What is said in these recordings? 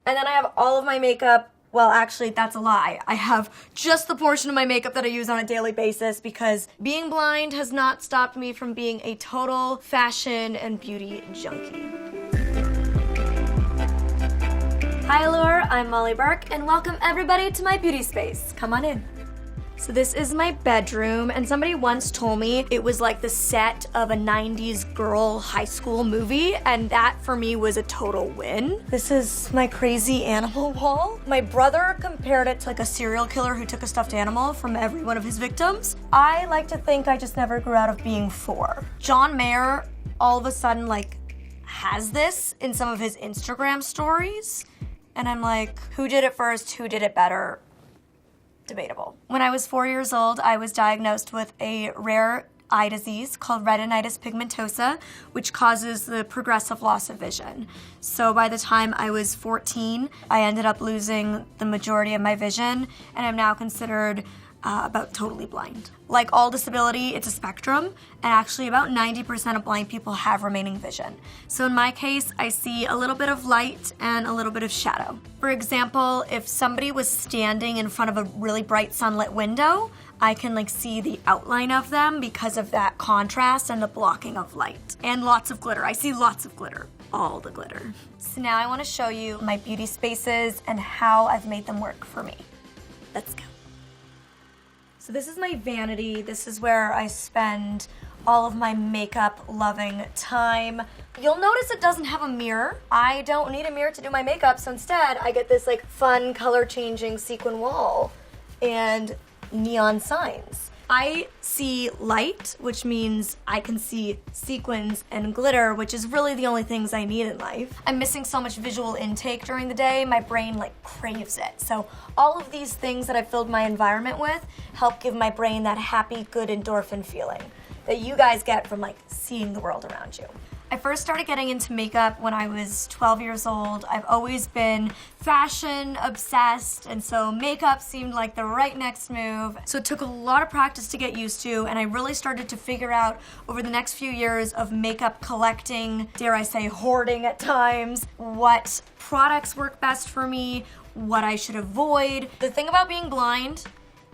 And then I have all of my makeup. Well, actually, that's a lie. I have just the portion of my makeup that I use on a daily basis because being blind has not stopped me from being a total fashion and beauty junkie. Hi, Allure. I'm Molly Burke, and welcome everybody to my beauty space. Come on in. So this is my bedroom, and somebody once told me it was like the set of a 90s girl high school movie, and that for me was a total win. This is my crazy animal wall. My brother compared it to like a serial killer who took a stuffed animal from every one of his victims. I like to think I just never grew out of being 4. John Mayer all of a sudden like has this in some of his Instagram stories, and I'm like, who did it first? Who did it better? Debatable. When I was 4 years old, I was diagnosed with a rare eye disease called Retinitis Pigmentosa, which causes the progressive loss of vision. So by the time I was 14, I ended up losing the majority of my vision, and I'm now considered about totally blind. Like all disability, it's a spectrum, and actually about 90% of blind people have remaining vision. So in my case, I see a little bit of light and a little bit of shadow. For example, if somebody was standing in front of a really bright sunlit window, I can like see the outline of them because of that contrast and the blocking of light. And lots of glitter. I see lots of glitter. All the glitter. So now I want to show you my beauty spaces and how I've made them work for me. Let's go. So this is my vanity. This is where I spend all of my makeup loving time. You'll notice it doesn't have a mirror. I don't need a mirror to do my makeup, so instead I get this like fun color changing sequin wall and neon signs. I see light, which means I can see sequins and glitter, which is really the only things I need in life. I'm missing so much visual intake during the day, my brain like craves it. So all of these things that I filled my environment with help give my brain that happy, good endorphin feeling that you guys get from like seeing the world around you. I first started getting into makeup when I was 12 years old. I've always been fashion obsessed, and so makeup seemed like the right next move. So it took a lot of practice to get used to, and I really started to figure out over the next few years of makeup collecting, dare I say hoarding at times, what products work best for me, what I should avoid. The thing about being blind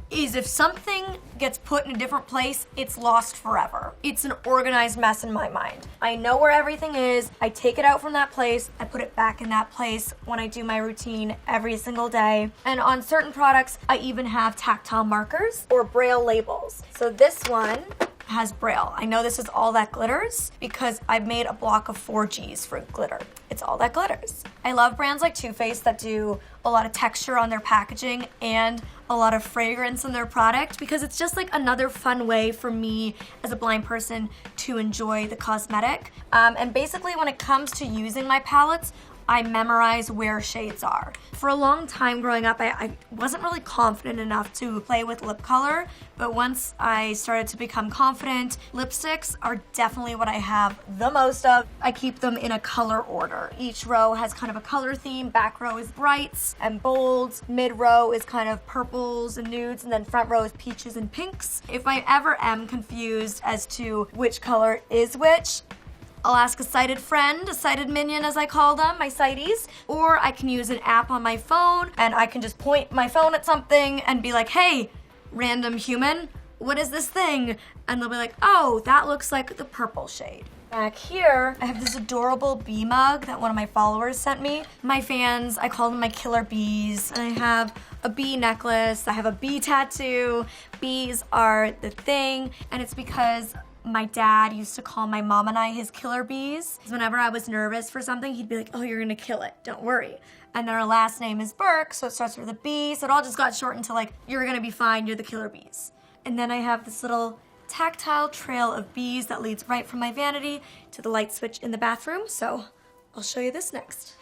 is if something gets put in a different place, it's lost forever. It's an organized mess in my mind. I know where everything is, I take it out from that place, I put it back in that place when I do my routine every single day. And on certain products, I even have tactile markers or braille labels. So this one has braille. I know this is all that glitters because I've made a block of 4Gs for glitter. It's all that glitters. I love brands like Too Faced that do a lot of texture on their packaging and a lot of fragrance in their product because it's just like another fun way for me as a blind person to enjoy the cosmetic. And basically when it comes to using my palettes, I memorize where shades are. For a long time growing up, I wasn't really confident enough to play with lip color, but once I started to become confident, lipsticks are definitely what I have the most of. I keep them in a color order. Each row has kind of a color theme. Back row is brights and bolds. Mid row is kind of purples and nudes, and then front row is peaches and pinks. If I ever am confused as to which color is which, I'll ask a sighted friend, a sighted minion as I call them, my sighties, or I can use an app on my phone and I can just point my phone at something and be like, hey, random human, what is this thing? And they'll be like, oh, that looks like the purple shade. Back here, I have this adorable bee mug that one of my followers sent me. My fans, I call them my killer bees, and I have a bee necklace, I have a bee tattoo. Bees are the thing, and it's because my dad used to call my mom and I his killer bees. Whenever I was nervous for something, he'd be like, oh, you're gonna kill it, don't worry. And then our last name is Burke, so it starts with a B, so it all just got shortened to like, you're gonna be fine, you're the killer bees. And then I have this little tactile trail of bees that leads right from my vanity to the light switch in the bathroom, so I'll show you this next.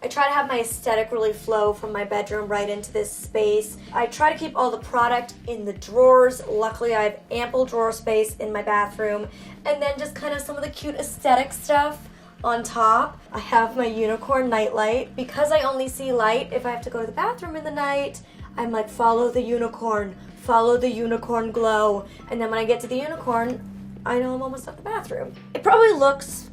I try to have my aesthetic really flow from my bedroom right into this space. I try to keep all the product in the drawers. Luckily, I have ample drawer space in my bathroom. And then just kind of some of the cute aesthetic stuff on top. I have my unicorn nightlight. Because I only see light, if I have to go to the bathroom in the night, I'm like, follow the unicorn glow. And then when I get to the unicorn, I know I'm almost at the bathroom. It probably looks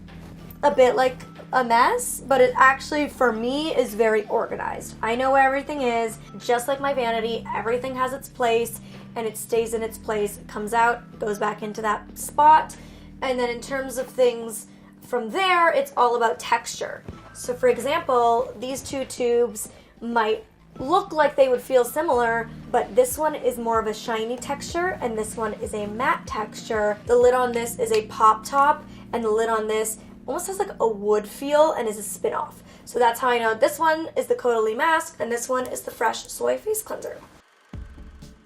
a bit like a mess, but it actually, for me, is very organized. I know where everything is, just like my vanity. Everything has its place, and it stays in its place. It comes out, goes back into that spot, and then in terms of things from there, it's all about texture. So for example, these two tubes might look like they would feel similar, but this one is more of a shiny texture and this one is a matte texture. The lid on this is a pop top and the lid on this almost has like a wood feel and is a spin-off. So that's how I know this one is the Caudalie mask and this one is the Fresh Soy Face Cleanser.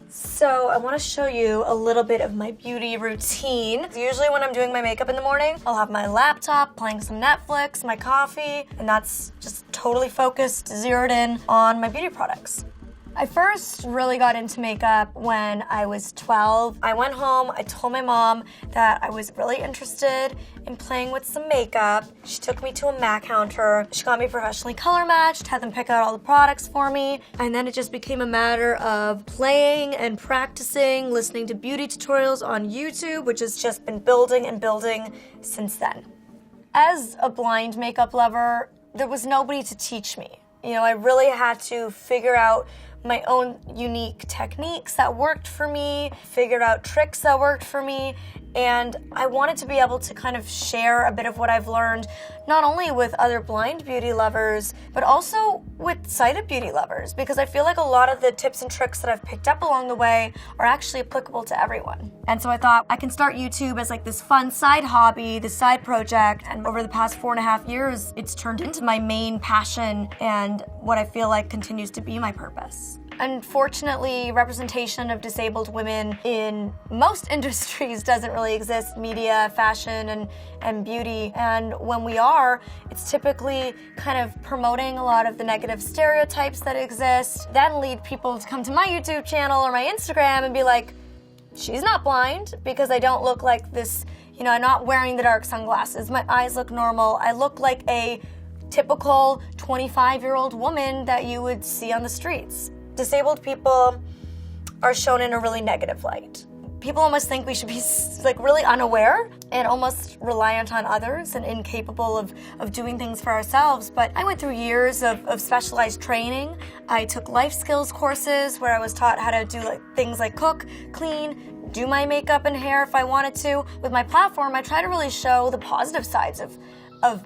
So I want to show you a little bit of my beauty routine. Usually when I'm doing my makeup in the morning, I'll have my laptop, playing some Netflix, my coffee, and that's just totally focused, zeroed in on my beauty products. I first really got into makeup when I was 12. I went home, I told my mom that I was really interested in playing with some makeup. She took me to a MAC counter. She got me professionally color matched, had them pick out all the products for me, and then it just became a matter of playing and practicing, listening to beauty tutorials on YouTube, which has just been building and building since then. As a blind makeup lover, there was nobody to teach me. You know, I really had to figure out my own unique techniques that worked for me, figured out tricks that worked for me, and I wanted to be able to kind of share a bit of what I've learned, not only with other blind beauty lovers, but also with sighted beauty lovers, because I feel like a lot of the tips and tricks that I've picked up along the way are actually applicable to everyone. And so I thought I can start YouTube as like this fun side hobby, this side project, and over the past 4.5 years, it's turned into my main passion and what I feel like continues to be my purpose. Unfortunately, representation of disabled women in most industries doesn't really exist, media, fashion, and beauty. And when we are, it's typically kind of promoting a lot of the negative stereotypes that exist, then lead people to come to my YouTube channel or my Instagram and be like, she's not blind because I don't look like this, you know, I'm not wearing the dark sunglasses, my eyes look normal, I look like a typical 25-year-old woman that you would see on the streets. Disabled people are shown in a really negative light. People almost think we should be like really unaware and almost reliant on others and incapable of doing things for ourselves. But I went through years of specialized training. I took life skills courses where I was taught how to do like things like cook, clean, do my makeup and hair if I wanted to. With my platform, I try to really show the positive sides of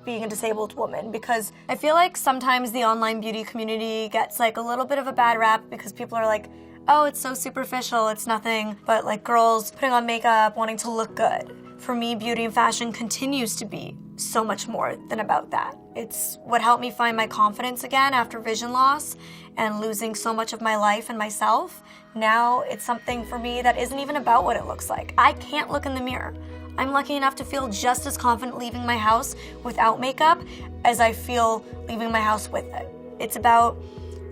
being a disabled woman, because I feel like sometimes the online beauty community gets like a little bit of a bad rap because people are like, oh, it's so superficial, it's nothing but like girls putting on makeup, wanting to look good. For me, beauty and fashion continues to be so much more than about that. It's what helped me find my confidence again after vision loss and losing so much of my life and myself. Now it's something for me that isn't even about what it looks like. I can't look in the mirror. I'm lucky enough to feel just as confident leaving my house without makeup as I feel leaving my house with it. It's about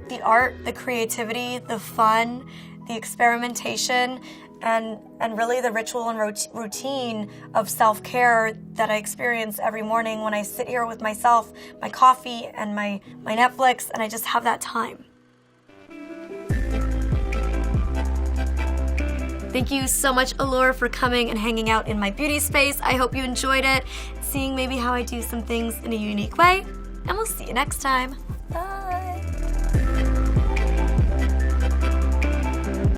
the art, the creativity, the fun, the experimentation, and really the ritual and routine of self-care that I experience every morning when I sit here with myself, my coffee, and my Netflix, and I just have that time. Thank you so much, Allure, for coming and hanging out in my beauty space. I hope you enjoyed it, seeing maybe how I do some things in a unique way, and we'll see you next time. Bye.